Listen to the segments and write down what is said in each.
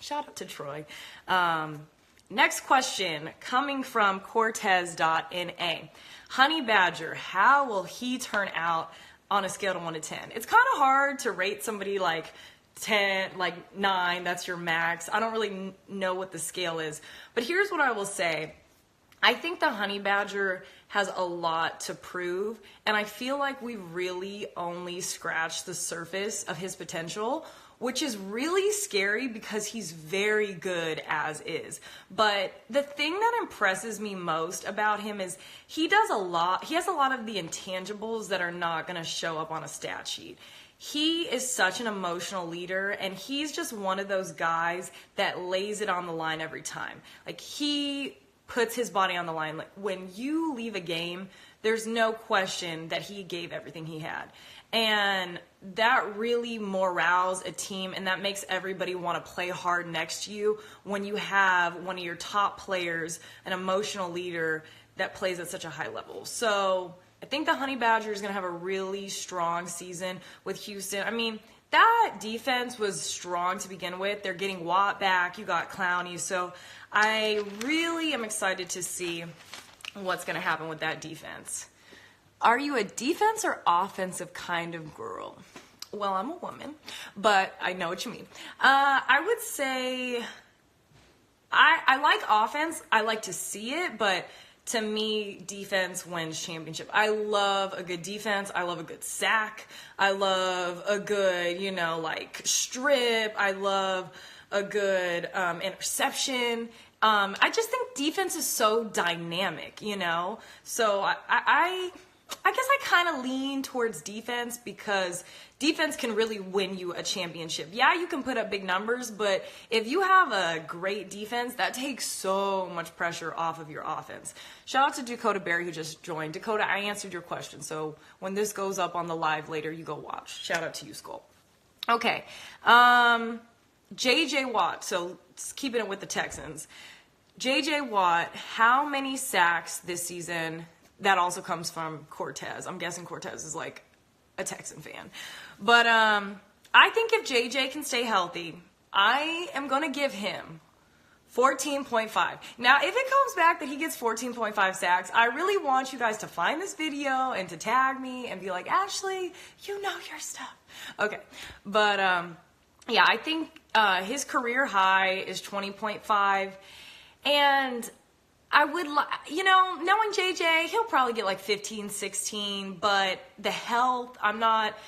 Shout out to Troy. Next question coming from Cortez.na. Honeybager, how will he turn out on a scale of 1 to 10? It's kind of hard to rate somebody like 10, like 9, that's your max. I don't really know what the scale is. But here's what I will say. I think the Honeybager has a lot to prove, and I feel like we've really only scratched the surface of his potential, which is really scary because he's very good as is. But the thing that impresses me most about him is he has a lot of the intangibles that are not going to show up on a stat sheet. He is such an emotional leader, and he's just one of those guys that lays it on the line every time. Like, he puts his body on the line. Like, when you leave a game, there's no question that he gave everything he had. And that really morales a team, and that makes everybody want to play hard next to you when you have one of your top players, an emotional leader that plays at such a high level. So I think the Honeybager is going to have a really strong season with Houston. I mean, that defense was strong to begin with. They're getting Watt back. You got Clowney. So I really am excited to see what's going to happen with that defense. Are you a defense or offensive kind of girl? Well, I'm a woman, but I know what you mean. I would say I like offense. I like to see it, but to me, defense wins championship. I love a good defense. I love a good sack. I love a good, like strip. I love a good interception. I just think defense is so dynamic, So I guess I kind of lean towards defense because defense can really win you a championship. Yeah, you can put up big numbers, but if you have a great defense, that takes so much pressure off of your offense. Shout out to Dakota Berry who just joined. Dakota, I answered your question, so when this goes up on the live later, you go watch. Shout out to you, Skull. Okay, J.J. Watt, so keeping it with the Texans. J.J. Watt, how many sacks this season? That also comes from Cortez. I'm guessing Cortez is like a Texan fan. But I think if JJ can stay healthy, I am going to give him 14.5. Now, if it comes back that he gets 14.5 sacks, I really want you guys to find this video and to tag me and be like, Ashley, you know your stuff. Okay. But yeah, I think his career high is 20.5. And I would, knowing JJ, he'll probably get like 15, 16, but the health, I'm not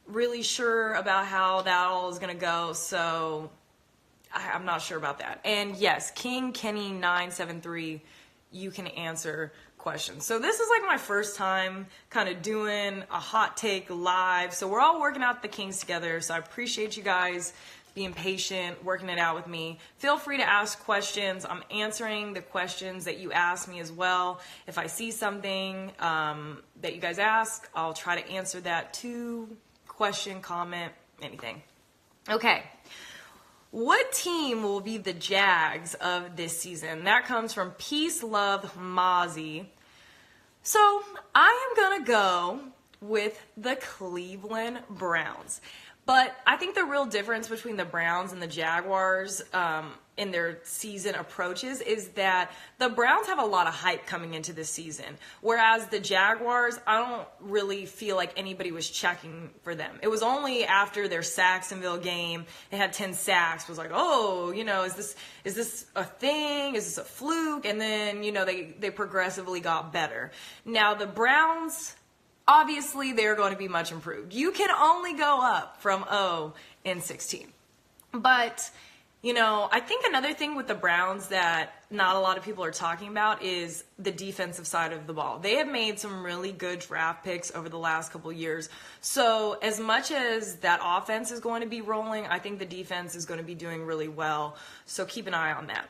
really sure about how that all is going to go, so I'm not sure about that. And yes, King Kenny 973, you can answer questions. So this is like my first time kind of doing a hot take live, so we're all working out the kinks together, so I appreciate you guys being patient, working it out with me. Feel free to ask questions. I'm answering the questions that you ask me as well. If I see something that you guys ask, I'll try to answer that too. Question, comment, anything. Okay. What team will be the Jags of this season? That comes from Peace Love Mozzie. So I am going to go with the Cleveland Browns. But I think the real difference between the Browns and the Jaguars in their season approaches is that the Browns have a lot of hype coming into this season, whereas the Jaguars, I don't really feel like anybody was checking for them. It was only after their Saxonville game, they had 10 sacks, was like, oh, is this a thing? Is this a fluke? And then, they progressively got better. Now the Browns, obviously, they're going to be much improved. You can only go up from 0 and 16. But, I think another thing with the Browns that not a lot of people are talking about is the defensive side of the ball. They have made some really good draft picks over the last couple of years. So as much as that offense is going to be rolling, I think the defense is going to be doing really well. So keep an eye on that.